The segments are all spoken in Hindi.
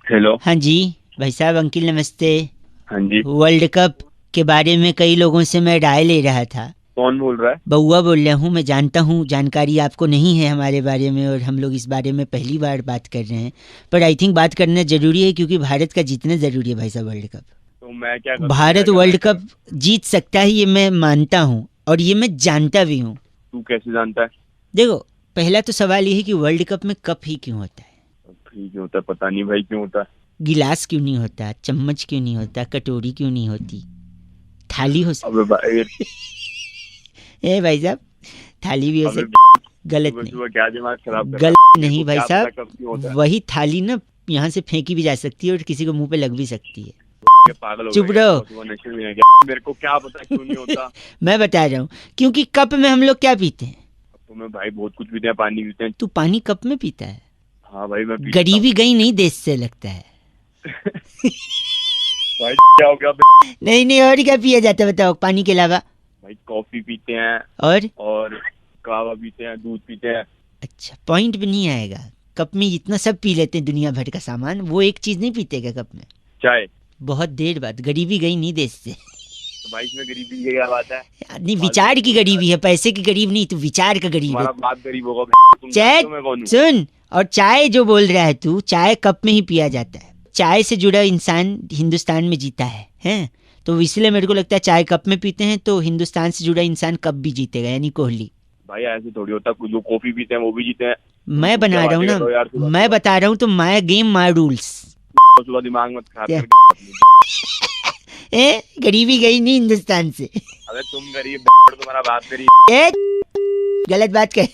हेलो। हाँ जी भाई साहब, अंकिल नमस्ते। हाँ जी। वर्ल्ड कप के बारे में कई लोगों से मैं राय ले रहा था। कौन बोल रहा है? बउआ बोल रहा हूँ। मैं जानता हूँ जानकारी आपको नहीं है हमारे बारे में, और हम लोग इस बारे में पहली बार बात कर रहे हैं, पर आई थिंक बात करना ज़रूरी है क्योंकि भारत का जीतना ज़रूरी है भाई साहब वर्ल्ड कप। तो मैं क्या करूँ? भारत वर्ल्ड कप जीत सकता है, ये मैं मानता हूँ और ये मैं जानता भी हूँ। तू कैसे जानता है? देखो, पहला तो सवाल ये है कि वर्ल्ड कप में कप ही क्यों होता है? ठीक क्यों होता है? पता नहीं भाई क्यों होता है। गिलास क्यों नहीं होता? चम्मच क्यों नहीं होता? कटोरी क्यों नहीं होती? थाली हो अबे भाई। ए भाई साहब, थाली भी हो अबे सकती। गलत सुबह नहीं, सुबह क्या दिमाग खराब कर रहा गलत है? मेरे नहीं को भाई क्या पता साहब। कब क्यों होता है? वही थाली ना यहाँ से फेंकी भी जा सकती है और किसी को मुंह पे लग भी सकती है। क्या पागल हो चुप गया क्या? रहो। सुबह सुबह नशे में है क्या? मेरे को क्या पता क्यों नहीं होता? मैं बता रहा हूँ, क्योंकि कप में हम लोग क्या पीते हैं? तो मैं भाई बहुत कुछ पीते हैं, पानी पीते हैं। तू पानी कप में पीता है? हाँ भाई मैं पीता हूँ। गरीबी गई नहीं देश से लगता है। भाई क्या हो गया? नहीं नहीं, और क्या पिया जाता है बताओ पानी के अलावा? भाई कॉफी पीते हैं और कहवा पीते हैं, दूध पीते हैं। अच्छा, पॉइंट भी नहीं आएगा। कप में इतना सब पी लेते हैं दुनिया भर का सामान, वो एक चीज नहीं पीते क्या कप में? चाय। बहुत देर बाद। गरीबी गई नहीं देश से। तो भाई इसमें गरीबी की क्या बात है? नहीं, विचार की गरीबी है, पैसे की गरीब नहीं, तू विचार का गरीब है। तुम्हारा बाप गरीब होगा। तुम चाय जानते हो मैं कौन हूँ? सुन, और चाय जो बोल रहा है तू, चाय कप में ही पिया जाता है। चाय से जुड़ा इंसान हिंदुस्तान में जीता है, हैं? तो इसलिए मेरे को लगता है चाय कप में पीते हैं तो हिंदुस्तान से जुड़ा इंसान कब भी जीतेगा, यानी कोहली। भाई ऐसे थोड़ी होता, जो कॉफी पीते हैं वो भी जीते हैं। मैं तुम क्या बना रहा हूँ बातें कर रहे हो ना, यार? सुबह मैं सुबह बता रहा हूँ तो माय गेम माय रूल्स। सुबह दिमाग मत खराब क्या? कर। ए, गरीबी गई नहीं हिंदुस्तान से। अबे तुम गरीब, तुम्हारा बाप गरीब। ए, गलत बात कर।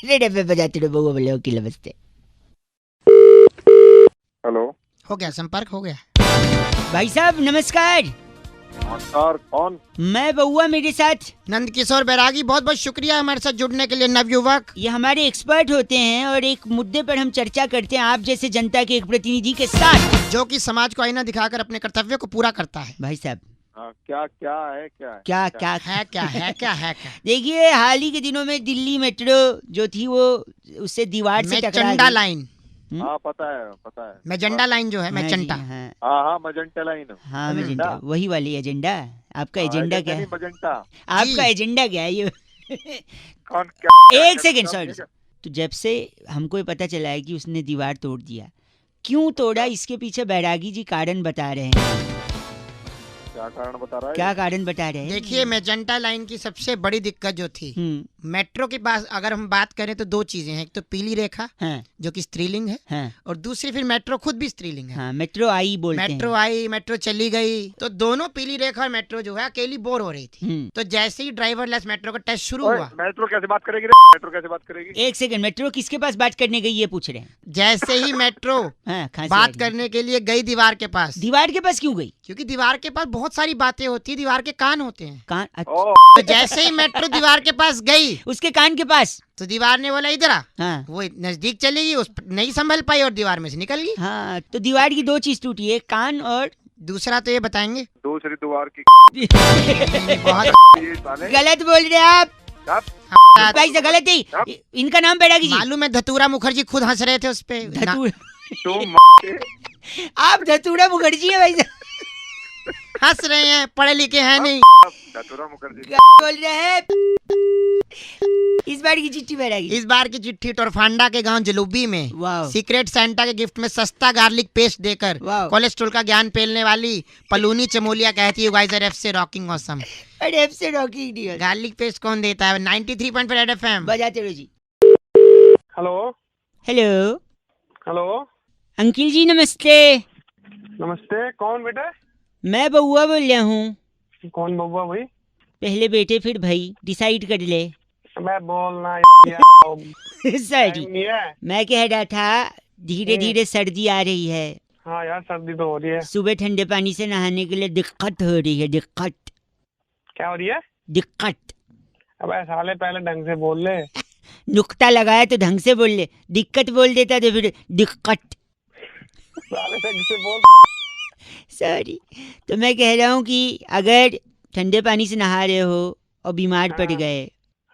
रेडियो पे बजाते रहो बउआ बोले ओके नमस्ते। हेलो। हो गया, संपर्क हो गया। भाई साहब नमस्कार। नमस्कार, कौन? मैं बउआ, मेरे साथ नंद किशोर बैरागी, बहुत बहुत शुक्रिया हमारे साथ जुड़ने के लिए नवयुवक। ये हमारे एक्सपर्ट होते हैं और एक मुद्दे पर हम चर्चा करते हैं आप जैसे जनता के एक प्रतिनिधि के साथ, जो कि समाज को आईना दिखाकर अपने कर्तव्य को पूरा करता है। भाई साहब। हाँ, क्या क्या है? क्या क्या है क्या है क्या है क्या? देखिए, हाल ही के दिनों में दिल्ली मेट्रो जो थी वो उससे दीवार से टकरा मेचंडा गई। लाइन, हाँ, पता है। मेजेंडा लाइन जो है, हाँ जी, मेचंटा। हाँ हाँ हाँ, मजेंटा लाइन। हाँ, हम्म। एजेंडा, वही वाली एजेंडा। आपका एजेंडा क्या है? मजेंटा। आपका एजेंडा क्या है ये? कौन क्या? एक सेकंड, सॉरी। तो जब से हमको ये पता चला है कि उसने दीवार तोड़ दिया, क्यों तोड़ा, इसके पीछे बैरागी जी कारण बता रहे हैं। क्या कारण बता रहा है? क्या कारण बता रहे हैं? देखिए, मेजेंटा लाइन की सबसे बड़ी दिक्कत जो थी, मेट्रो के पास अगर हम बात करें तो दो चीजें हैं। एक तो पीली रेखा, हाँ, जो कि स्त्रीलिंग है, हाँ, और दूसरी फिर मेट्रो खुद भी स्त्रीलिंग है। हाँ, मेट्रो आई बोलते हैं। मेट्रो आई, मेट्रो चली गई, तो दोनों पीली रेखा और मेट्रो जो है अकेली बोर हो रही थी। तो जैसे ही ड्राइवरलेस मेट्रो का टेस्ट शुरू हुआ, मेट्रो कैसे बात करेगी रे? मेट्रो कैसे बात करेगी? एक सेकंड, मेट्रो किसके पास बात करने गई ये पूछ रहे हैं? जैसे ही मेट्रो हाँ, खांसी आ बात रही है। करने के लिए गई दीवार के पास, दीवार के पास क्यों गई? क्योंकि दीवार के पास बहुत सारी बातें होती है, दीवार के कान होते हैं। कान? अच्छा, ओ, तो जैसे ही मेट्रो दीवार के पास गई उसके कान के पास। तो दीवार ने बोला इधर आ। हाँ, वो नजदीक चली गई, उस नहीं संभल पाई और दीवार में से निकल गई। हाँ, तो दीवार की दो चीज टूटी, एक कान और दूसरा तो ये बताएंगे। दूसरी दीवार की बहुत ये साले। गलत बोल रहे हैं आप अब भाई से, गलत ही। इनका नाम बैरागी जी। मालूम है, धतूरा मुखर्जी खुद हंस रहे थे उस पे। तुम आप धतूरा मुखर्जी है भाई साहब? हंस रहे हैं, पढ़े लिखे हैं नहीं। धतूरा मुखर्जी। क्या बोल रहे हैं? इस बार की चिट्ठी बैरागी। इस बार की चिट्ठी टोरफांडा के गांव जलूबी में वाह। सीक्रेट सेंटा के गिफ्ट में सस्ता गार्लिक पेस्ट देकर वाह। कोलेस्ट्रॉल का ज्ञान पेलने वाली पलूनी चमोलिया कहती है, गाइस आर एफ से रॉकिंग ऑसम। अरे एफ से रॉकिंग डियर। गार्लिक पेस्ट कौन देता है? 93.5 रेड एफएम। बजाते रहो जी। हेलो। Hello hello. अंकिल जी, नमस्ते। नमस्ते, कौन बेटा? मैं बउआ बोल रहा हूँ। कौन बउआ भाई? पहले बेटे फिर भाई, डिसाइड कर ले। मैं बोलना सॉरी, नहीं है। मैं कह रहा था धीरे धीरे सर्दी आ रही है। हाँ यार, सर्दी तो हो रही है। सुबह ठंडे पानी से नहाने के लिए दिक्कत हो रही है। दिक्कत? क्या हो रही है? दिक्कत। अबे साले, पहले ढंग से बोल ले। नुक्ता लगाया तो ढंग से बोल ले, दिक्कत बोल देता तो फिर दिक्कत। साले ढंग से बोल। सॉरी। तो मैं कह रहा हूँ कि अगर ठंडे पानी से नहा रहे हो और बीमार पड़ गए,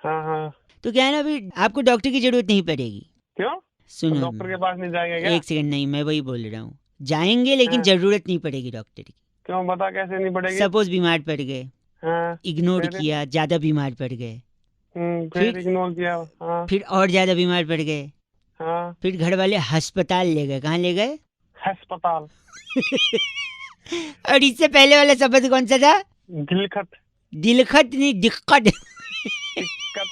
हाँ हाँ, तो क्या है ना, अभी आपको डॉक्टर की जरूरत नहीं पड़ेगी। क्यों? सुनो, डॉक्टर के पास नहीं जाएगा क्या? एक सेकंड, नहीं, मैं वही बोल रहा हूँ। जाएंगे लेकिन हाँ। जरूरत नहीं पड़ेगी डॉक्टर की। क्यों, बता कैसे नहीं पड़ेगी? सपोज बीमार पड़ गए, हाँ, इग्नोर फिर? किया, ज्यादा बीमार पड़ गए, फिर फिर? इग्नोर किया। हाँ फिर और ज्यादा बीमार पड़ गए, हाँ। फिर घर वाले अस्पताल ले गए। कहाँ ले गए? अस्पताल। और इससे पहले वाला शब्द कौन सा था? दिलखत। दिलखत नहीं, दिक्कत। दिक्कत।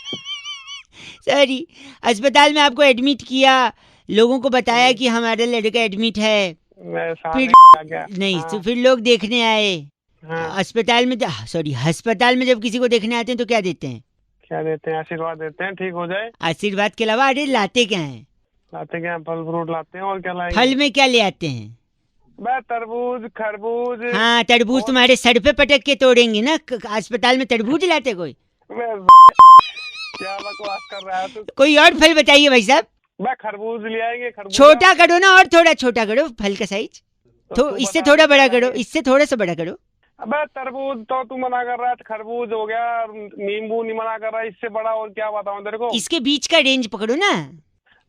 सॉरी। अस्पताल में आपको एडमिट किया, लोगों को बताया कि हमारा लड़का एडमिट है, मैं साले फिर आ गया। नहीं हाँ, तो फिर लोग देखने आए। हाँ। अस्पताल में सॉरी, अस्पताल में जब किसी को देखने आते हैं तो क्या देते हैं? क्या देते हैं? आशीर्वाद देते हैं, ठीक हो जाए। आशीर्वाद के अलावा अरे लाते क्या हैं? लाते क्या हैं? फल फ्रूट लाते हैं, और क्या लाएंगे? फल में क्या ले आते हैं? बस तरबूज, खरबूज। हाँ, तरबूज तुम्हारे सर पे पटक के तोड़ेंगे ना। अस्पताल में तरबूज लाते कोई? बस क्या बकवास कर रहा है तू? कोई और फल बताइए भाई साहब। बस खरबूज ले आएंगे, खरबूज। छोटा करो ना, और थोड़ा छोटा करो फल का साइज। तो इससे थोड़ा बड़ा करो, इससे थोड़ा सा बड़ा करो। अबे तरबूज तो तू मना कर रहा है, खरबूज हो गया, नींबू नहीं मना कर रहा है, इससे बड़ा और क्या बताऊं तेरे को? इसके बीच का रेंज पकड़ो ना।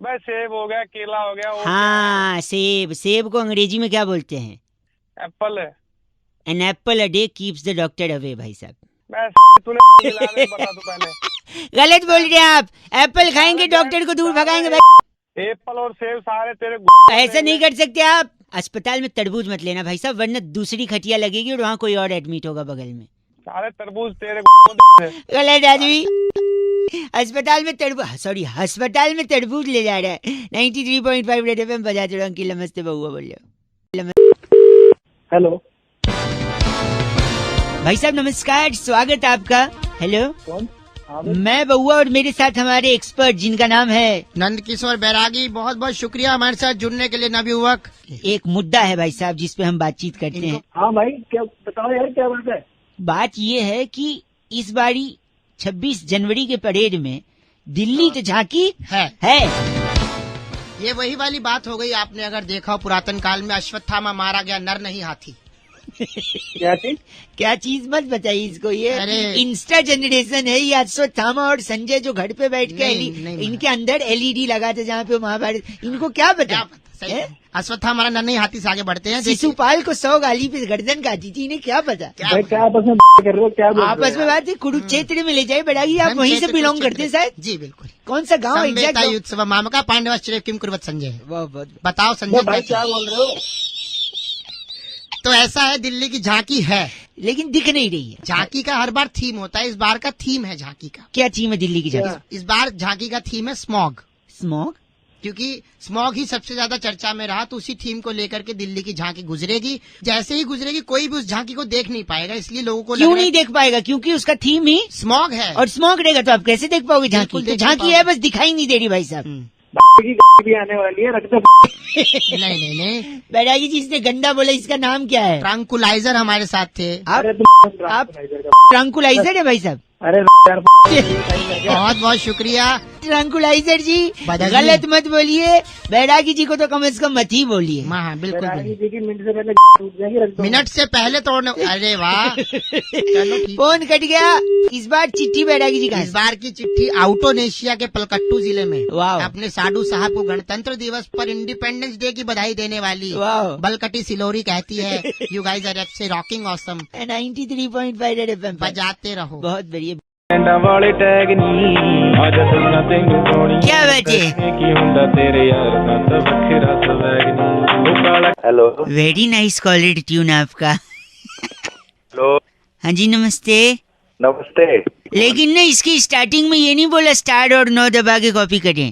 बस सेब हो गया, केला हो गया, और हाँ, सेब। सेब को अंग्रेजी में क्या बोलते हैं? एप्पल है। An apple a day keeps the doctor away. भाई साहब बस तूने मिला नहीं, बता तू पहले। गलत बोल रहे हैं आप। एप्पल खाएंगे डॉक्टर को दूर भगाएंगे भाई। एप्पल और सेब सारे तेरे ऐसा नहीं कर सकते आप। अस्पताल में तरबूज मत लेना भाई साहब, वरना दूसरी खटिया लगेगी और वहाँ कोई और एडमिट होगा बगल में। सारे तरबूज तेरे गलत आदमी। अस्पताल में तरबूज ले जा रहा है। 93.5 रेड एफएम बजाते रहो। अंकिल नमस्ते, बउआ बोलिए। हेलो, भाई साहब नमस्कार, स्वागत है आपका। हेलो, कौन? मैं बउआ और मेरे साथ हमारे एक्सपर्ट जिनका नाम है नंद किशोर बैरागी, बहुत बहुत शुक्रिया हमारे साथ जुड़ने के लिए नवयुवक। एक मुद्दा है भाई साहब जिस पे हम बातचीत करते हैं। हाँ भाई, क्या बताओ यार, क्या बात है? बात ये है कि इस बारी 26 जनवरी के परेड में दिल्ली तो झांकी है है। ये वही वाली बात हो गई। आपने अगर देखा हो पुरातन काल में अश्वत्थामा मारा गया, नर नहीं हाथी। क्या चीज? क्या चीज मत बताइए इसको, ये अरे। इंस्टा जनरेशन है ये। अश्वत्थामा और संजय जो घर पे बैठ के नहीं, इनके अंदर एलईडी लगा थे जहाँ पे महाभारत, इनको क्या क्या पता? पता, सही है? अश्वत्थामा नर नहीं हाथी से आगे बढ़ते हैं। देखिए, शिशुपाल को 100 गाली पे गर्दन काटी थी, इन्हें क्या पता? क्या क्या आपस में कर रहे हो? क्या बोल रहे हो आपस में यार? बात है, कुरुक्षेत्र में ले जाए बैरागी। आप वहीं से बिलोंग करते हैं शायद। जी बिल्कुल। कौन सा गाँव संवेता एग्जैक्ट? युत्सव मामका पांडवाश्चर्य किम कुर्वत संजय। बहुत बताओ संजय भाई क्या? क्या बोल रहे हो? तो ऐसा है, दिल्ली की झांकी है। लेकिन दिख नहीं रही है। झांकी का हर बार थीम होता है, इस बार का थीम है झांकी का। क्या थीम है दिल्ली की झांकी? इस बार झांकी का थीम है स्मॉग, स्मॉग। क्योंकि स्मॉग ही सबसे ज्यादा चर्चा में रहा, तो उसी थीम को लेकर के दिल्ली की झांकी गुजरेगी। जैसे ही गुजरेगी कोई भी उस झांकी को देख नहीं पाएगा, इसलिए लोगों को क्यों नहीं देख पाएगा? क्योंकि उसका थीम ही स्मॉग है। और स्मॉग रहेगा, तो आप कैसे देख पाओगे झांकी? बिल्कुल तो देख झांकी पाओगे। है, बस दिखाई नहीं दे रही भाई साहब। की भी आने वाली है, रख दो। नहीं, बैरागी जी इसने गंदा बोला, इसका नाम क्या है? ट्रंकुलाइजर हमारे साथ थे। आप आप ट्रंकुलाइजर है भाई साहब। अरे यार, बहुत बहुत शुक्रिया। ट्रंकुलाइजर जी बदल गलत मत बोलिए। बैरागी जी को तो कम से कम मत ही बोलिए। हाँ बिल्कुल बिल्कुल। जी की मिनट से पहले टूट जाएगी, रख दो। मिनट से पहले तोड़ने। अरे वाह, चलो ठीक। फोन कट गया। इस बार चिट्ठी बैरागी जी का। इस बार की चिट्ठी आउटोनेशिया के पलकट्टू जिले में वाह। अपने साधु साहब को गणतंत्र दिवस पर इंडिपेंडेंस डे की बधाई देने वाली वाह। बलकटी सिलोरी कहती है, यू गाइस आर एब्से रॉकिंग ऑसम। 93.5 रेड एफएम बजाते रहो। बहुत बढ़िया। ਵਾਲੇ ਟੈਗ ਨੀ ਅੱਜ ਦੱਸਾਂ ਤੈਨੂੰ ਸੋਹਣੀ क्या बात है? ਕੀ ਹੁੰਦਾ ਤੇਰੇ ਯਾਰ ਦਾ ਤਾਂ ਵੱਖਰਾ ਸਵੈਗ ਨੀ ਉਹ ਕਾਲਾ hello very nice quality tune आपका। हेलो, हाँ जी नमस्ते। नमस्ते। लेकिन ना इसकी स्टार्टिंग में ये नहीं बोला स्टार्ट और 9 दबा के कॉपी करें।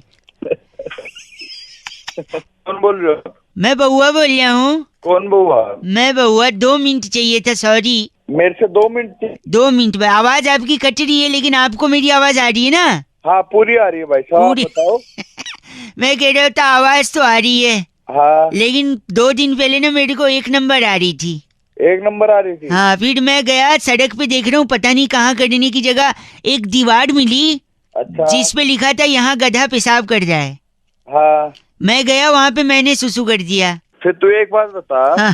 कौन बोल रहे हो? मैं बउआ बोल रहा हूँ। कौन बुआ? मैं बउआ, 2 मिनट चाहिए था, सॉरी। मेरे से 2 मिनट। 2 मिनट में आवाज आपकी कट रही है, लेकिन आपको मेरी आवाज आ रही है ना? हाँ, पूरी आ रही है भाई साहब, पूरी। बताओ। मैं कह रहा था आवाज तो आ रही है, हाँ, लेकिन 2 दिन पहले ना मेरे को 1 नंबर आ रही थी। 1 नंबर आ रही थी। हाँ, फिर मैं गया सड़क पे, देख रहा हूँ पता नहीं कहाँ करने की जगह एक दीवार मिली अच्छा। जिस पे लिखा था यहाँ गधा पेशाब कर जाए। हाँ, मैं गया वहाँ पे, मैंने सुसु कर दिया। फिर तू एक बात बता, हाँ,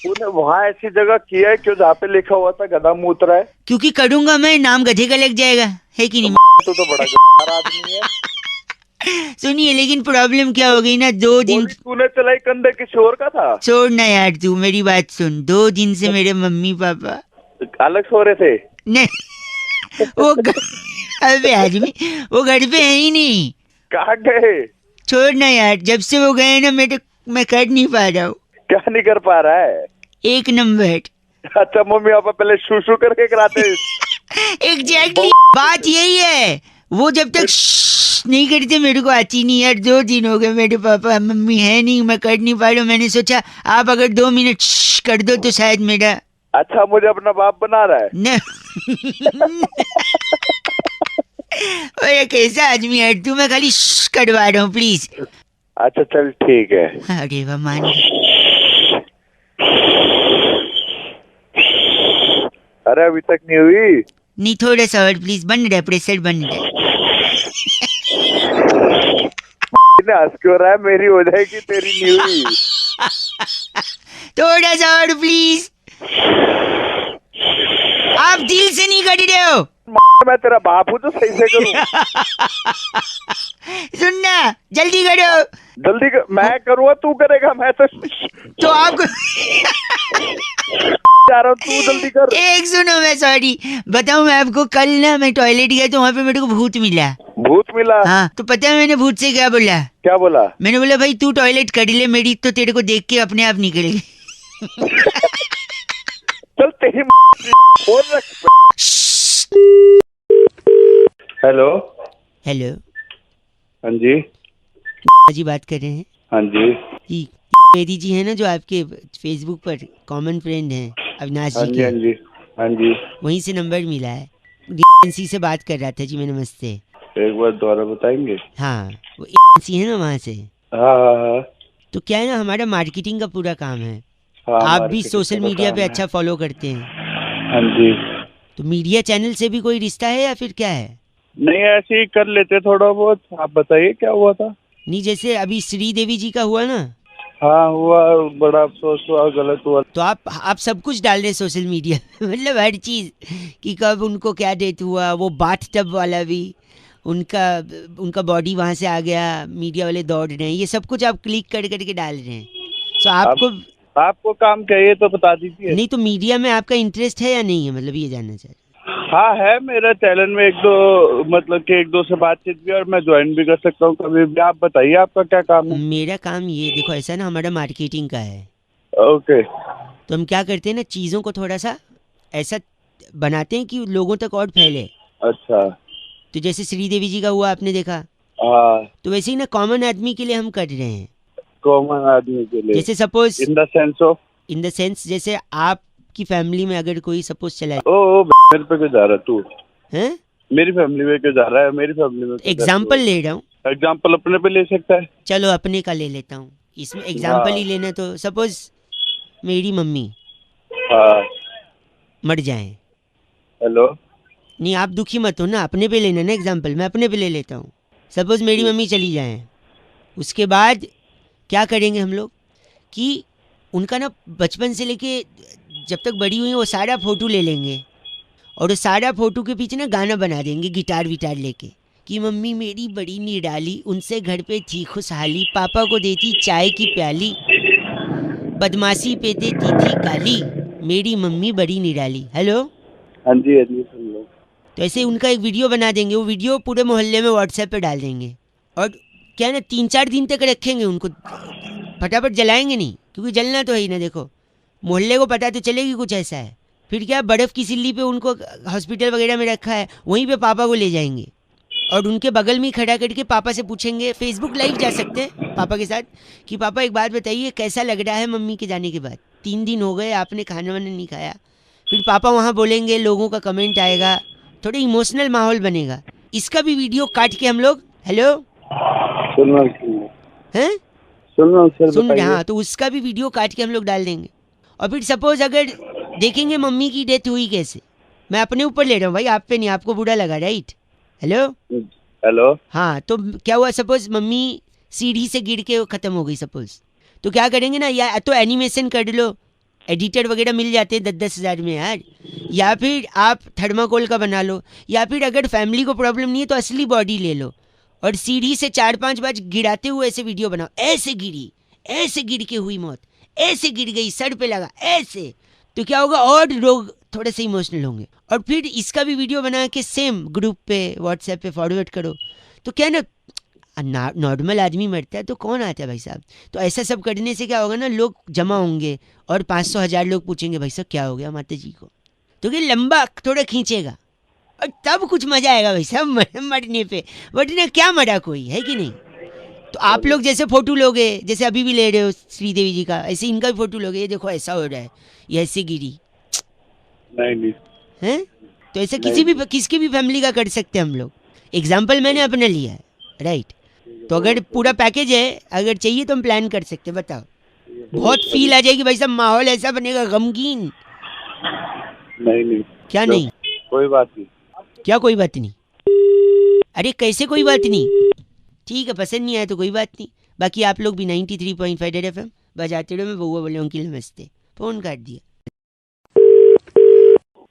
तूने वहाँ ऐसी जगह किया है क्यों जहाँ पे लिखा हुआ था गधा मूत रहा है? क्योंकि करूंगा मैं, नाम गधे का लग जाएगा, है कि नहीं? तू तो बड़ा गद्दार आदमी है। सुनिए, लेकिन प्रॉब्लम क्या हो गई ना, 2 दिन गोली तूने चलाई कंधे किसी और का था? छोड़ ना यार, तू मेरी बात सुन। 2 दिन से मेरे मम्मी पापा अलग सो रहे थे? नहीं अबे आदमी, वो घर पे है ही नहीं। कहाँ गए? छोड़ ना यार, जब से वो गए ना मैं कर नहीं पा रहा हूँ। क्या नहीं कर पा रहा है? 1 नंबर। अच्छा, मम्मी पापा पहले शू करके कराते? एग्जैक्टली, बात यही है। वो जब तक नहीं करते मेरे को आती नहीं यार। 2 दिन हो गए, मेरे पापा मम्मी है नहीं, मैं कर नहीं पा रहा हूँ। मैंने सोचा आप अगर 2 मिनट कर दो तो शायद मेरा। अच्छा, मुझे अपना बाप बना रहा है? न ओए कैसा आदमी है तू, मैं खाली करवा रहा हूँ प्लीज। अच्छा चल ठीक है। अरे वाह, मान। अरे अभी तक नहीं हुई? नहीं, थोड़ा सा और प्लीज, बन रहा है, प्रेशर बन रहा है। हंस क्यों रहा है? मेरी हो जाएगी, तेरी नहीं हुई। थोड़ा सा और प्लीज। आप दिल से नहीं कर रहे हो। मैं तेरा बाप हूँ तो सही से करूँ? सुनना, जल्दी करो। जल्दी कर, मैं करूँगा तू करेगा? मैं तो आपको जा रहा हूँ, तू जल्दी कर। एक सुनो, मैं सॉरी बताऊं, मैं आपको कल ना मैं टॉयलेट गया तो वहाँ पे मेरे को भूत मिला। भूत मिला? हाँ, तो पता है मैंने भूत से क्या बोला? क्या बोला? मैंने बोला भाई तू टॉयलेट कर ले, मेरी तो तेरे को देख के अपने आप निकल गई। चल तेरी फोन रख। हेलो। हेलो हाँ जी। जी बात कर रहे हैं? हाँ जी। जी, मेरी जी है ना, जो आपके फेसबुक पर कॉमन फ्रेंड हैं अविनाश हाँ जी जी। हाँ के, जी। हाँ जी। वहीं से नंबर मिला है। एजेंसी से बात कर रहा था जी मैं, नमस्ते। एक बार दोबारा बताएंगे? हाँ, वो एजेंसी है ना वहाँ से। हाँ हाँ हाँ। तो क्या है ना, हमारा मार्केटिंग का पूरा काम है। हाँ, आप भी मार्केटिंग सोशल का मीडिया काम पे है। अच्छा फॉलो करते हैं, हाँ जी। तो मीडिया चैनल से भी कोई रिश्ता है या फिर क्या है? नहीं, ऐसे ही कर लेते थोड़ा बहुत। आप बताइए क्या हुआ था? नहीं, जैसे अभी श्री देवी जी का हुआ ना, हाँ हुआ, बड़ा अफसोस हुआ, गलत हुआ। तो आप सब कुछ डाल रहे सोशल मीडिया मतलब हर चीज, कि कब उनको क्या डेथ हुआ, वो बाथ टब वाला भी, उनका बॉडी वहां से आ गया, मीडिया वाले दौड़ रहे हैं, ये सब कुछ आप क्लिक कर करके डाल रहे हैं। तो आपको काम चाहिए तो बता दीजिए। नहीं, तो मीडिया में आपका इंटरेस्ट है या नहीं है, मतलब ये जानना चाह रहे हैं। हाँ है, मेरा चैनल में एक दो से बातचीत भी, और मैं ज्वाइन भी कर सकता हूँ कभी भी। आप बताइए आपका क्या काम है? मेरा काम ये देखो, ऐसा ना, हमारा मार्केटिंग का है। ओके। तो हम क्या करते हैं ना, चीज़ों को थोड़ा सा ऐसा बनाते हैं कि लोगों तक और फैले। अच्छा। तो जैसे श्रीदेवी जी का हुआ, आपने देखा, हाँ। तो वैसे ही ना कॉमन आदमी के लिए हम कर रहे हैं। कॉमन आदमी के लिए? जैसे सपोज इन द सेंस जैसे आपकी फैमिली में अगर कोई सपोज चला मेरे पे क्यों जा रहा है तू? है, मेरी फैमिली में क्यों जा रहा है? मेरी फैमिली में एग्जाम्पल ले रहा हूँ। एग्जाम्पल अपने पे ले सकता है? चलो अपने का ले लेता हूँ, इसमें एग्जाम्पल हाँ। ही लेना। तो सपोज मेरी मम्मी हाँ। मर जाए। हेलो। नहीं, आप दुखी मत हो ना, अपने पे लेना ना एग्जाम्पल, मैं अपने पे ले लेता हूँ। सपोज मेरी मम्मी चली जाए, उसके बाद क्या करेंगे हम लोग कि उनका ना बचपन से लेके जब तक बड़ी हुई वो सारा फोटो ले लेंगे, और उस सारा फोटो के पीछे ना गाना बना देंगे गिटार विटार लेके, कि मम्मी मेरी बड़ी निराली, उनसे घर पे थी खुशहाली, पापा को देती चाय की प्याली, बदमाशी पे देती थी गाली, मेरी मम्मी बड़ी निराली। हेलो। हाँ जी। हाँ जी, सुन लो। तो ऐसे उनका एक वीडियो बना देंगे, वो वीडियो पूरे मोहल्ले में व्हाट्सएप पे डाल देंगे, और क्या ना 3-4 दिन तक रखेंगे उनको, फटाफट जलाएंगे नहीं, क्योंकि जलना तो है ही ना। देखो, मोहल्ले को पता तो चलेगी कुछ ऐसा है। फिर क्या, बर्फ़ की सिल्ली पे उनको हॉस्पिटल वगैरह में रखा है, वहीं पे पापा को ले जाएंगे, और उनके बगल में ही खड़ा करके पापा से पूछेंगे, फेसबुक लाइव जा सकते हैं पापा के साथ, कि पापा एक बात बताइए, कैसा लग रहा है मम्मी के जाने के बाद, 3 दिन हो गए आपने खाना वाना नहीं खाया। फिर पापा वहाँ बोलेंगे, लोगों का कमेंट आएगा, थोड़ा इमोशनल माहौल बनेगा। इसका भी वीडियो काट के हम लोग, हेलो हैं सुन रहे, हाँ, तो उसका भी वीडियो काट के हम लोग डाल देंगे। और फिर सपोज अगर देखेंगे मम्मी की डेथ हुई कैसे, मैं अपने ऊपर ले रहा हूँ भाई, आप पे नहीं, आपको बुरा लगा, राइट? हेलो। हाँ, तो क्या हुआ, सपोज मम्मी सीढ़ी से गिर के खत्म हो गई सपोज, तो क्या करेंगे ना, या तो एनिमेशन कर लो, एडिटर वगैरह मिल जाते हैं 10-10 हज़ार में यार, या फिर आप थर्माकोल का बना लो, या फिर अगर फैमिली को प्रॉब्लम नहीं है तो असली बॉडी ले लो, और सीढ़ी से 4-5 बार गिराते हुए ऐसे वीडियो बनाओ, ऐसे गिरी, ऐसे गिर के हुई मौत, ऐसे गिर गई, सर पे लगा, ऐसे, तो क्या होगा, और लोग थोड़े से इमोशनल होंगे। और फिर इसका भी वीडियो बना के सेम ग्रुप पे व्हाट्सएप पे फॉरवर्ड करो, तो क्या ना, नॉर्मल आदमी मरता है तो कौन आता है भाई साहब। तो ऐसा सब करने से क्या होगा ना, लोग जमा होंगे और 500,000 लोग पूछेंगे भाई साहब क्या हो गया माता जी को, तो ये लंबा थोड़ा खींचेगा और तब कुछ मजा आएगा भाई साहब मरने पे। वरना क्या मरा कोई है कि नहीं। तो आप लोग जैसे फोटो लोगे, जैसे अभी भी ले रहे हो श्रीदेवी जी का, ऐसे इनका भी फोटो लोगे, ये देखो ऐसा हो रहा है, ये ऐसे गिरी, नहीं हैं। तो ऐसा किसकी भी फैमिली का कर सकते हैं हम लोग। एग्जाम्पल मैंने अपने लिया है, राइट। तो अगर पूरा पैकेज है, अगर चाहिए तो हम प्लान कर सकते हैं, बताओ। बहुत फील आ जाएगी भाई साहब, माहौल ऐसा बनेगा गमगीन। नहीं क्या नहीं, कोई बात नहीं। क्या कोई बात नहीं, अरे कैसे कोई बात नहीं, ठीक है, पसंद नहीं आया तो कोई बात नहीं। बाकी आप लोग भी 93.5 रेड FM बजाते रहो। मैं बउआ बोले अंकिल नमस्ते, फोन काट दिया।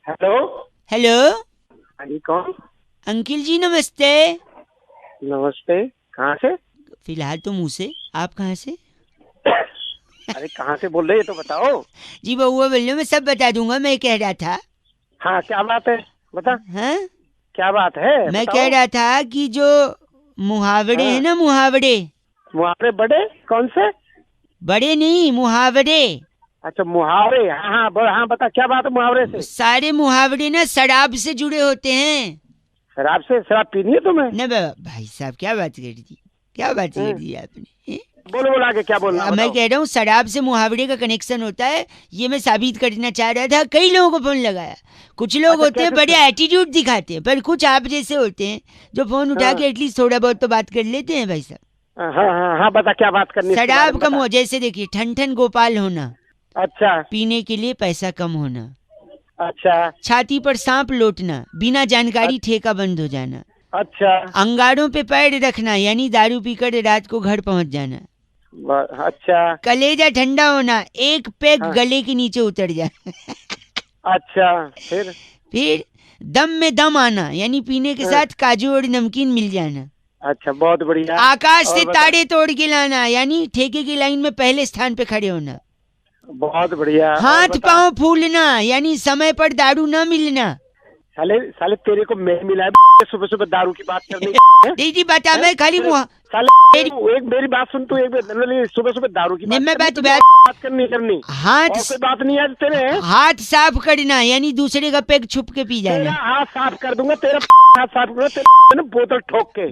हेलो हेलो हाँ जी, कौन? अंकिल जी नमस्ते। नमस्ते, कहाँ से? फिलहाल तो मुँह से, आप कहाँ से? अरे कहाँ से बोल रहे हैं तो बताओ। जी बउआ बोल रहे, मैं सब बता दूंगा। मैं कह रहा था, हाँ क्या बात है बता। हाँ क्या बात है मैं बताओ। कह रहा था कि जो मुहावरे है ना, मुहावरे बड़े कौन से? बड़े नहीं, मुहावरे। अच्छा मुहावरे, हाँ हाँ बता क्या बात है मुहावरे से? सारे मुहावरे ना शराब से जुड़े होते हैं। शराब से? शराब पीनी है तुम्हें? न भाई साहब क्या बात कर दी, क्या बात कर दी आपने। बोलो आगे क्या बोलना। मैं कह रहा हूँ शराब से मुहावरे का कनेक्शन होता है, ये मैं साबित करना चाह रहा था। कई लोगों को फोन लगाया, कुछ लोग अच्छा, होते हैं बड़े एटीट्यूड दिखाते हैं, पर कुछ आप जैसे होते हैं जो फोन उठा के एटलीस्ट थोड़ा बहुत तो बात कर लेते हैं भाई साहब। हाँ बता क्या बात करनी। शराब कम हो, जैसे देखिए ठन गोपाल होना, अच्छा पीने के लिए पैसा कम होना, अच्छा छाती पर सांप लौटना, बिना जानकारी ठेका बंद हो जाना, अच्छा अंगारों पे पैर रखना यानी दारू पीकर रात को घर पहुंच जाना, अच्छा कलेजा ठंडा होना, एक पैक गले के नीचे उतर जाना। अच्छा फिर दम में दम आना यानी पीने के साथ काजू और नमकीन मिल जाना। अच्छा बहुत बढ़िया। आकाश से तारे तोड़ के लाना यानी ठेके की लाइन में पहले स्थान पे खड़े होना। बहुत बढ़िया। हाथ पांव फूलना यानी समय पर दारू न मिलना। साले तेरे को मैं मिला है सुबह सुबह दारू की बात करने दीदी बता, मैं खाली एक मेरी बात सुन तू, एक सुबह सुबह दारू की बात करनी हाथ कोई बात नहीं है तेरे। हाथ साफ करना यानी दूसरे का पेग छुप के पी जाना। हाथ साफ कर दूंगा तेरा, हाथ साफ करूंगा तेरे बोतल ठोक के,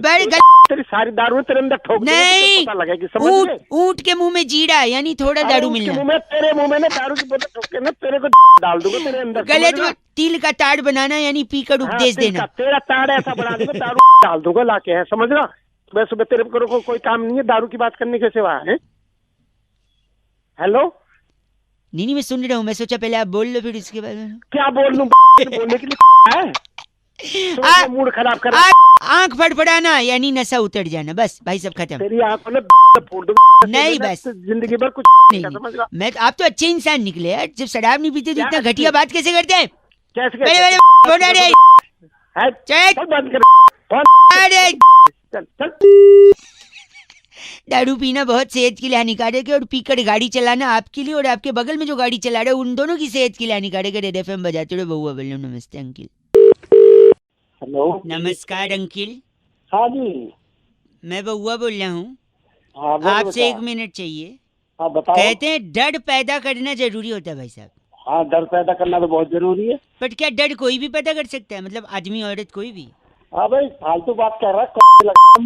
तेरी सारी दारू तेरे अंदर ठोक नहीं, पता लगेगी। समझ ऊंट के मुंह में जीरा यानी थोड़ा दारू मिलना। तेरे मुंह में ना दारू की बोतल ठोक के ना तेरे को डाल दूंगा तेरे अंदर। गले में तिल का ताड़ बनाना यानी पीकर उपदेश देना। तेरा ताड़ ऐसा बना दूंगा दारू डाल दूंगा लाके, है समझ रहा। सुबह सुबह तेरे को कोई काम नहीं है दारू की बात करने के सिवा है। हेलो नहीं मैं सुन रहा हूँ, मैं सोचा पहले आप बोल लो फिर उसके बाद क्या बोल लूं। बोलने के लिए है मूड खराब कर। आंख फड़फड़ाना यानी नशा उतर जाना। बस भाई सब खत्म। तेरी आंखों में फोड़ दूंगा। नहीं बस जिंदगी भर कुछ नहीं। मैं आप तो अच्छे इंसान निकले यार, जब शराब नहीं पीते तो इतना घटिया बात कैसे करते हैं। दारू पीना बहुत सेहत के लिए हानिकारक है और पीकर गाड़ी चलाना आपके लिए और आपके बगल में जो गाड़ी चला रहे उन दोनों की सेहत के लिए हानिकारक है। रेड FM बजाते रहो। बउआ बोलो नमस्ते अंकिल। हेलो नमस्कार अंकिल। हाँ जी मैं बउआ बोल रहा हूँ, हाँ आपसे 1 मिनट चाहिए। हाँ बताओ। कहते हैं डर पैदा करना जरूरी होता है भाई साहब। हाँ डर पैदा करना तो बहुत जरूरी है। बट क्या डर कोई भी पैदा कर सकता है, मतलब आदमी औरत कोई भी? हाँ भाई फालतू बात कर रहा है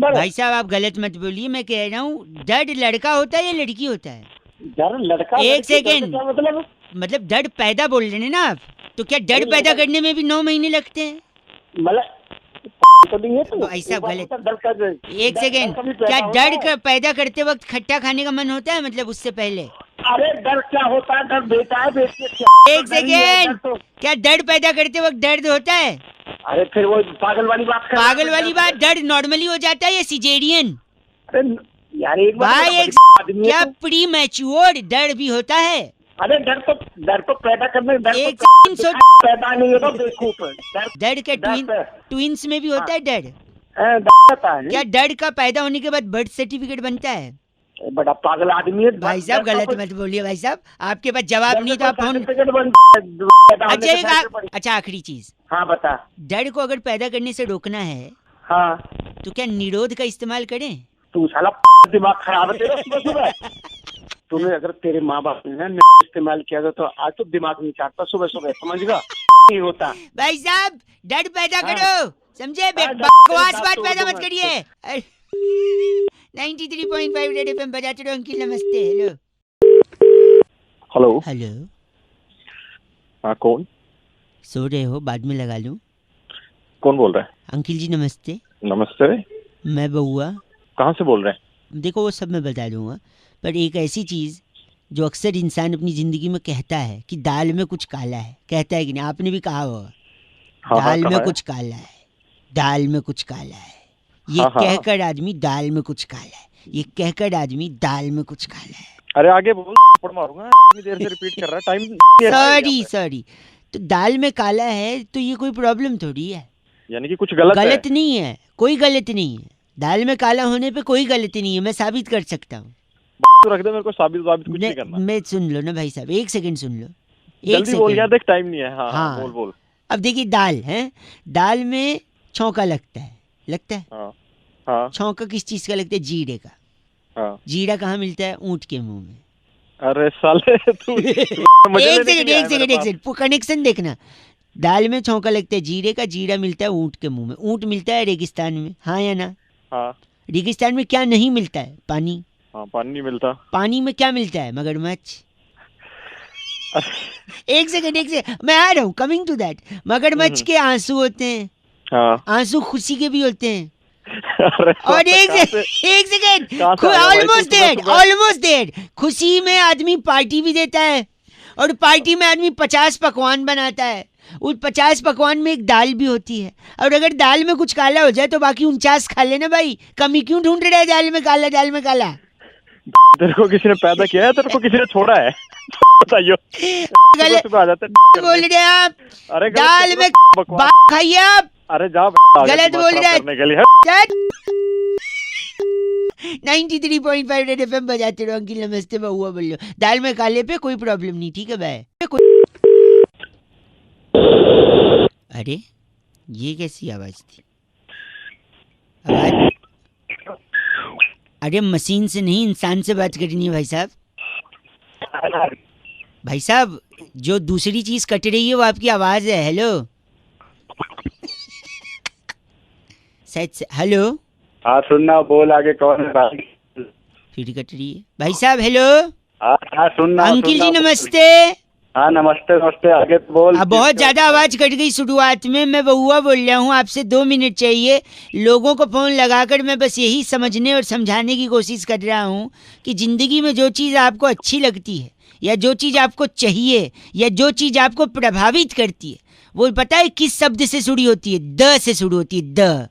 भाई साहब आप गलत मत बोलिए। मैं कह रहा हूँ डर लड़का होता है या लड़की होता है? डर लड़का। एक सेकेंड, क्या मतलब डर पैदा बोल रहे हैं ना आप, तो क्या डर पैदा करने में भी 9 महीने लगते हैं? तो नहीं है तो भाई साहब गलत। एक सेकेंड, क्या डर पैदा करते वक्त खट्टा खाने का मन होता है, मतलब उससे पहले? अरे डर क्या होता है? डर बेटा है बेटे। एक सेकेंड, क्या डर पैदा करते वक्त दर्द होता है? अरे फिर वो पागल वाली बात कर। पागल वाली बात, डर नॉर्मली हो जाता है या सिजेरियन? अरे यार एक भाई एक क्या प्री मैच्योर डर भी होता है? अरे डर तो पैदा करने एक पैदा नहीं होता बेवकूफ। डर के ट्विंस में भी होता है डर। जाता है क्या डर का पैदा होने के बाद बर्थ सर्टिफिकेट बनता है? बड़ा पागल आदमी है भाई साहब गलत मत बोलिए भाई साहब, आपके पास जवाब नहीं तो आप फोन। सर्टिफिकेट बनता है। अच्छा अच्छा आखिरी चीज, हाँ बता। डर को अगर पैदा करने से रोकना है हाँ तो क्या निरोध का इस्तेमाल करें? तू साला दिमाग खराब है तेरा सुबह सुबह। तूने अगर तेरे माँ बाप ने ना इस्तेमाल किया था तो आज तो दिमाग नहीं चाटता सुबह सुबह, समझ गया? नहीं होता भाई साहब डर पैदा हाँ। करो, समझे? हाँ, बकवास डर बात तो पैदा दो मत करिए। 93.5 रेड एफएम बजाते रहो अंकिल, नमस्ते। Hello hello. हेलो, हाँ कौन? सो रहे हो? बाद में लगा लूं? कौन बोल रहा है? अंकिल जी नमस्ते। नमस्ते। मैं बउआ। कहाँ से बोल रहे हैं? देखो वो सब मैं बता दूंगा, पर एक ऐसी चीज जो अक्सर इंसान अपनी जिंदगी में कहता है कि दाल में कुछ काला है, कहता है कि नहीं? आपने भी कहा होगा हाँ, दाल कहा में है। कुछ काला है, दाल में कुछ काला है। ये हाँ, हाँ। कहकर आदमी दाल में कुछ काला है, ये कहकर आदमी दाल में कुछ काला है। अरे आगे बोल, थप्पड़ मारूंगा। इतनी देर से रिपीट कर रहा है, टाइम सॉरी, तो दाल में काला है तो ये कोई प्रॉब्लम थोड़ी है, यानी कि कुछ गलत गलत है। नहीं है, कोई गलत नहीं है। दाल में काला होने पे कोई गलती नहीं है, मैं साबित कर सकता हूँ। तो रख दे, मेरे को साबित कुछ नहीं करना। मैं सुन लो ना भाई साहब, एक सेकंड सुन लो, एक जल्दी बोल सेकंड। यार, देख टाइम नहीं है। हाँ, हाँ। बोल बोल। अब देखिए दाल है, दाल में छौंका लगता है। हाँ हाँ छौंका किस चीज का लगता है? जीरे का। हाँ। जीरा कहाँ मिलता है? ऊंट के मुंह में। अरे साले तू एक सेकंड कनेक्शन देखना। दाल में छौंका लगता है जीरे का, जीरा मिलता है ऊंट के मुंह में। ऊंट मिलता है रेगिस्तान में, हाँ या ना? हाँ रेगिस्तान में क्या नहीं मिलता है? पानी। हाँ, पानी नहीं मिलता। पानी में क्या मिलता है? मगरमच्छ। एक सेकंड मैं आ रहा हूँ, कमिंग टू दैट। मगरमच्छ के आंसू होते हैं, हाँ। आंसू खुशी के भी होते हैं। अरे और एक सेकंड ऑलमोस्ट देर खुशी में आदमी पार्टी भी देता है, और पार्टी में आदमी 50 पकवान बनाता है। उस 50 पकवान में एक दाल भी होती है, और अगर दाल में कुछ काला हो जाए तो बाकी 49 खा लेना भाई। कमी क्यों ढूंढ रहा है दाल में काला, दाल में काला? तेरे को किसी ने पैदा किया है, तेरे को किसी ने छोड़ा है? बताइयो। गलत आ जाते बोल रहे हैं आप। अरे दाल में बकवास। खाइए आप। अरे जा, गलत बोल रहे हैं। करने के लिए। 93.5 रेड एफएम बजाते रहो अंकिल, नमस्ते बउआ बोलो। दाल में काले पे कोई प्रॉब्लम नहीं, ठीक है भाई? अरे ये कैसी आवाज थी? आवाज अरे मशीन से नहीं, इंसान से बात करनी है भाई साहब। भाई साहब जो दूसरी चीज कट रही है वो आपकी आवाज है। Hello hello. हाँ सुनना, बोल आगे कौन है भाई? फिर कट रही है भाई साहब। हेलो हाँ सुनना। अंकिल जी नमस्ते। हाँ नमस्ते नमस्ते, आगे बोल। अब बहुत ज्यादा आवाज कट गई शुरुआत में। मैं बउआ बोल रहा हूँ, आपसे 2 मिनट चाहिए। लोगों को फोन लगाकर मैं बस यही समझने और समझाने की कोशिश कर रहा हूँ कि जिंदगी में जो चीज आपको अच्छी लगती है, या जो चीज आपको चाहिए, या जो चीज आपको प्रभावित करती है, वो पता है किस शब्द से शुरू होती है? द से शुरू होती है। द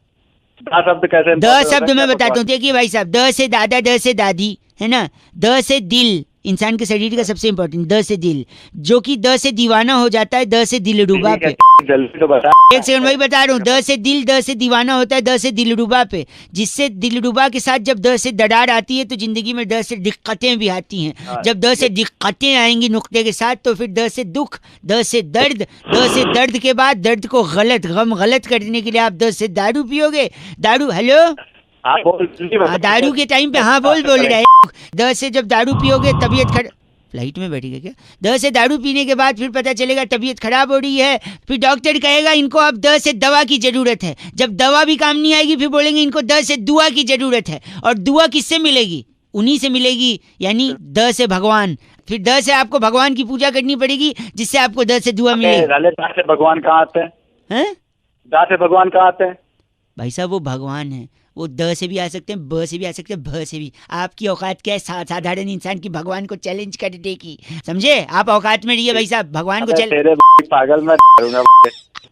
शब्द कैसे? द शब्द मैं बताता हूँ, देखिए भाई साहब। द से दादा, द से दादी, है ना? द से दिल, इंसान के शरीर का सबसे इंपॉर्टेंट। द से दिल, जो कि द से दीवाना हो जाता है, द से दिलरुबा पे। जल्दी तो बता। एक सेकंड वही बता रहा हूँ। द से दिल, द से दीवाना होता है, द से दिलरुबा पे। जिससे दिलरुबा के साथ जब द से दरार आती है तो जिंदगी में द से दिक्कतें भी आती हैं। जब द से दिक्कतें आएंगी नुक्ते के साथ तो फिर द से दुख, द से दर्द, द से दर्द के बाद दर्द को गम गलत करने के लिए आप द से दारू पियोगे। दारू, हेलो हाँ बोल जल्दी बता। दारू के टाइम पे हाँ बोल रहे हैं। द से जब दारू पियोगे तबीयत फ्लाइट में बैठेगा क्या? द से दारू पीने के बाद फिर पता चलेगा तबीयत खराब हो रही है, फिर डॉक्टर कहेगा इनको अब द से दवा की जरूरत है। जब दवा भी काम नहीं आएगी फिर बोलेंगे इनको द से दुआ की जरूरत है। और दुआ किससे मिलेगी? उन्हीं से मिलेगी, यानी द से भगवान। फिर द से आपको भगवान की पूजा करनी पड़ेगी जिससे आपको द से दुआ मिलेगी। दा से भगवान कहाँ आते हैं? दा से भगवान कहाँ आते हैं? भाई साहब वो भगवान है, वो द से भी आ सकते हैं, ब से भी आ सकते हैं, भ से भी। आपकी औकात क्या है साधारण इंसान की भगवान को चैलेंज करने की? समझे? आप औकात में रहिए भाई साहब, भगवान को तेरे पागल में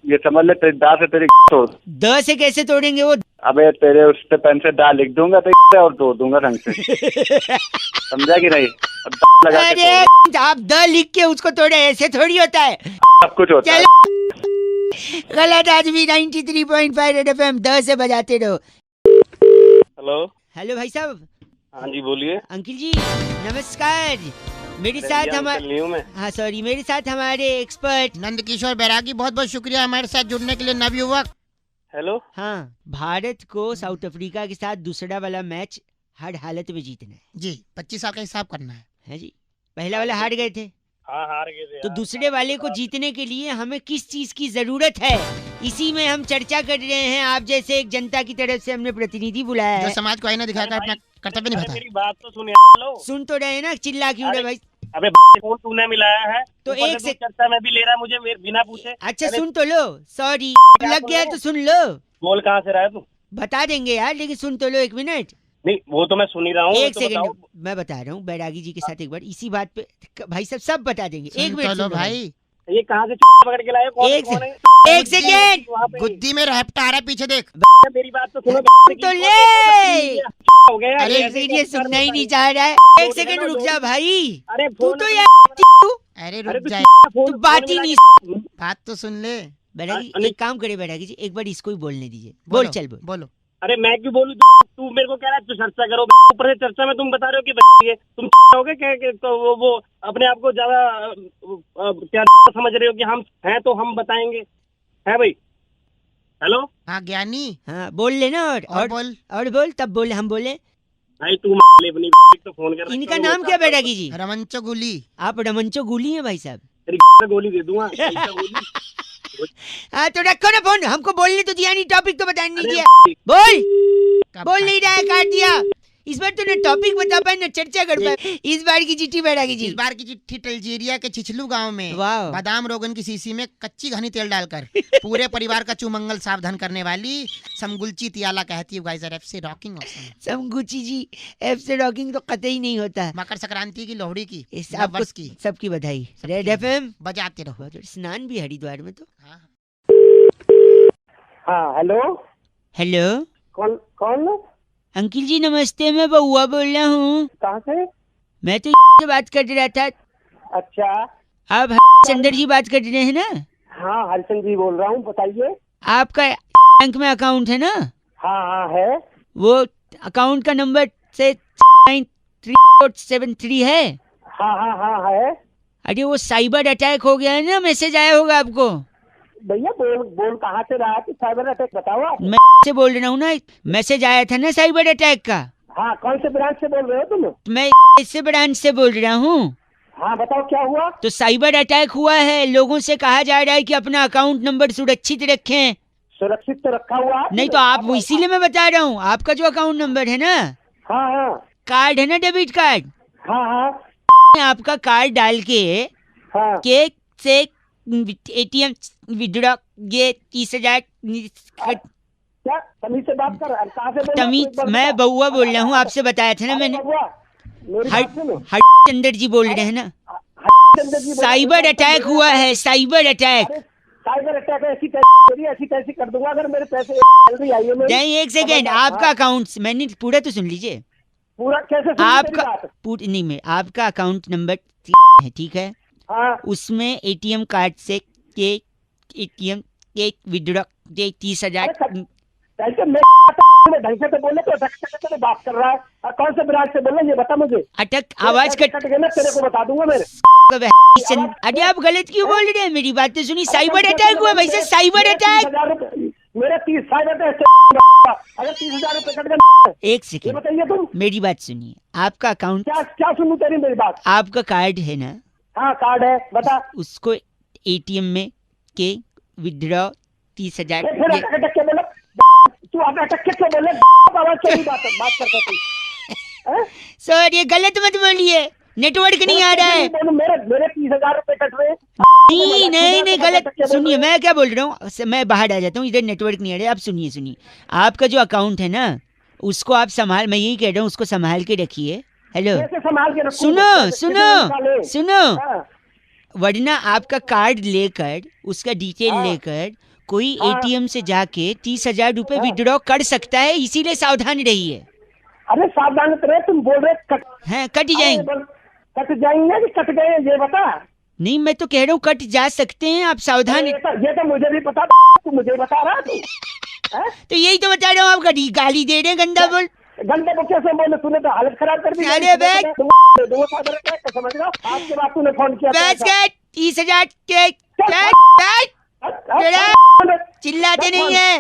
ये समझ ले, दा से तेरी तोड़। द से कैसे तोड़ेंगे वो? अबे तेरे उस पे पेन से दा लिख दूंगा तो और तोड़ दूंगा ढंग से। समझा कि नहीं? अरे आप द लिख के उसको तोड़े, ऐसे थोड़ी होता है। सब कुछ होता है। गलत आदमी 93.5 रेड एफएम 10 से बजाते रहो। हेलो। हेलो भाई साहब। हाँ जी बोलिए। अंकिल जी नमस्कार। मेरे साथ मेरे साथ हमारे एक्सपर्ट नंद किशोर बैरागी, बहुत बहुत शुक्रिया हमारे साथ जुड़ने के लिए नवयुवक। हेलो। हाँ, भारत को साउथ अफ्रीका के साथ दूसरा वाला मैच हर हालत में जीतना है जी, 25 साल का हिसाब करना है जी। पहला वाला हार गए थे, हाँ हार गए थे। तो दूसरे वाले को जीतने के लिए हमें किस चीज की जरूरत है, इसी में हम चर्चा कर रहे हैं। आप जैसे एक जनता की तरफ से हमने प्रतिनिधि बुलाया जो है। समाज को आईना दिखाकर अपना कर्तव्य निभाता है। मेरी बात तो सुनिए। सुन तो रहे हैं ना, चिल्ला क्यों रहे भाई? अबे फोन तूने मिलाया है तो एक से चर्चा में भी ले रहा है मुझे बिना पूछे। अच्छा सुन तो लो, सॉरी लग गया तो सुन लो। बोल कहाँ से रहा है तू? बता देंगे यार, लेकिन सुन तो लो 1 मिनट। नहीं वो तो मैं सुन ही रहा हूँ। एक सेकंड मैं बता रहा हूँ बैरागी जी के साथ एक बार इसी बात पे भाई साहब सब बता देंगे। एक मिनट चलो भाई, ये कहाँ से पकड़ के लाए? एक सेकंड, गुद्दी में रहपटा आ रहा है, पीछे देख। मेरी बात तो सुनो तो ले। हो गया। अरे ये सुनना ही नहीं चाह रहा है। एक सेकंड रुक जा भाई। अरे तू तो यार अरे रुक जा, तू बात ही नहीं। बात तो सुन ले। बैरागी एक काम करे बैरागी जी, एक बार इसको ही बोलने दीजिए। बोलो, बोल चल बोल। बोलो। अरे मैं क्यों बोलूं? तू मेरे को कह रहा है तू चर्चा करो, ऊपर से चर्चा में तुम बता रहे हो कि ये तुम हो गए क्या? तो वो अपने आप को ज्यादा क्या समझ रहे हो कि हम हैं तो हम बताएंगे, है भाई? हेलो। हाँ ज्ञानी। हाँ बोल लेना और बोल और बोल तब बोले हम बोले। भाई तू अपनी तो फोन कर। इनका नाम क्या बैरागी जी? रमंचो गुली। आप रमंचो गुली हैं भाई साहब? गोली दे दूंगा। हाँ तो रखो ना फोन, हमको बोलने तो दिया नहीं, टॉपिक तो बताने नहीं दिया। बोल नहीं रहा है, काट दिया। इस बार तो न टॉपिक बता पाए न चर्चा कर पाए। इस बार की चिट्ठी बैरागी जी, इस बार की चिट्ठी अल्जीरिया के चिचलू गांव में बादाम रोगन की शीशी में कच्ची घनी तेल डालकर पूरे परिवार का चुमंगल सावधान करने वाली समगुलची तियाला कहती है guys are FC rocking awesome. समगुची जी एफसी रॉकिंग तो कतई नहीं होता। मकर संक्रांति की, लोहड़ी की, आपको की सबकी बधाई। रेड एफएम बजाते रहो। स्नान भी हरिद्वार में तो। हाँ हेलो। हेलो कौन? अंकिल जी नमस्ते, मैं बउआ बोल रहा हूँ। कहाँ से? मैं तो से बात कर रहा था। अच्छा आप चंदर जी बात कर रहे हैं ना? हाँ हरिचंद जी बोल रहा हूँ, बताइए। आपका बैंक में अकाउंट है ना? हाँ है। वो अकाउंट का नंबर से 9373 है। हाँ है। अरे वो साइबर अटैक हो गया है ना, मैसेज आया होगा आपको। भैया बोल कहाँ से रहा है? साइबर अटैक बताओ आप। मैं से बोल रहा हूँ ना, मैसेज आया था ना साइबर अटैक का। हाँ कौन से ब्रांच से बोल रहे हो तुम? मैं इससे ब्रांच से बोल रहा हूँ। हाँ बताओ क्या हुआ? तो साइबर अटैक हुआ है, लोगों से कहा जा रहा है कि अपना अकाउंट नंबर सुरक्षित रखें। सुरक्षित तो रखा हुआ है। नहीं तो आप वो इसीलिए मैं बता रहा हूँ, आपका जो अकाउंट नंबर है ना, हाँ कार्ड है ना, डेबिट कार्ड, हाँ आपका कार्ड डाल के हाँ से एटीएम विड्रॉ ये 30,000 क्या तमीज से बात कर रहा है? कहाँ से बोल रहा है? तमीज मैं बउआ बोल रहा हूँ, आपसे बताया था ना मैंने। चंदर जी बोल रहे हैं ना? साइबर अटैक हुआ है, साइबर अटैक। साइबर अटैक ऐसी कैसी कर दूंगा अगर मेरे पैसे जल्दी आइए। नहीं एक सेकेंड, आपका अकाउंट मैंने पूरा तो सुन लीजिए। पूरा कैसे? आपका नहीं में आपका अकाउंट नंबर है, ठीक है? हाँ। उसमें एटीएम कार्ड से के एटीएम के विड्रॉ 30,000। ढंग से तो बोले तो बात कर रहा है। कौन से ब्रांच से बोल रहे ये बता मुझे। अटक आवाज कट गया ना, तेरे को बता दूंगा मेरे। अरे आप गलत क्यों बोल रहे हैं? मेरी बात तो सुनिए। साइबर अटैक हुआ भाई साहब, साइबर अटैक। मेरे 30 साइबर अगर 30,000 रुपए कट गए। एक सेकेंड बताइए तुम, मेरी बात सुनिए। आपका अकाउंट क्या सुनूं तेरी मेरी बात? आपका कार्ड है ना? हाँ कार्ड है, बता। उसको एटीएम में के विड्रॉ 30,000। तू अटक के क्यों बोले? बात करता तू। सर ये गलत मत बोलिए, नेटवर्क नहीं आ रहा है। मेरे 30,000 रुपए कट रहे। नहीं गलत सुनिए, मैं क्या बोल रहा हूँ, मैं बाहर आ जाता हूँ, इधर नेटवर्क नहीं आ रहा है। आप सुनिए, आपका जो अकाउंट है ना, उसको आप संभाल, मैं यही कह रहा हूँ, उसको संभाल के रखिए। हेलो सुनो, वरना आपका कार्ड लेकर उसका डिटेल लेकर कोई एटीएम से जाके 30,000 रुपए विड्रॉ कर सकता है, इसीलिए सावधान रहिए। अरे सावधान रहे, तुम बोल रहे हैं कट जाएंगे। कट जाएंगे कि कट गए ये बता। नहीं मैं तो कह रहा हूँ कट जा सकते हैं, आप सावधान। ये तो मुझे भी पता, तू मुझे बता रहा तू। तो यही तो बता रहा हूँ, आप गाली दे रहे हैं, गंदा बोल। गंदे को कैसे बोले, तूने तो हालत खराब कर दी। अरे बैग समझ रहा, आपके बाद तूने फोन किया। 30,000 के चिल्लाते नहीं है।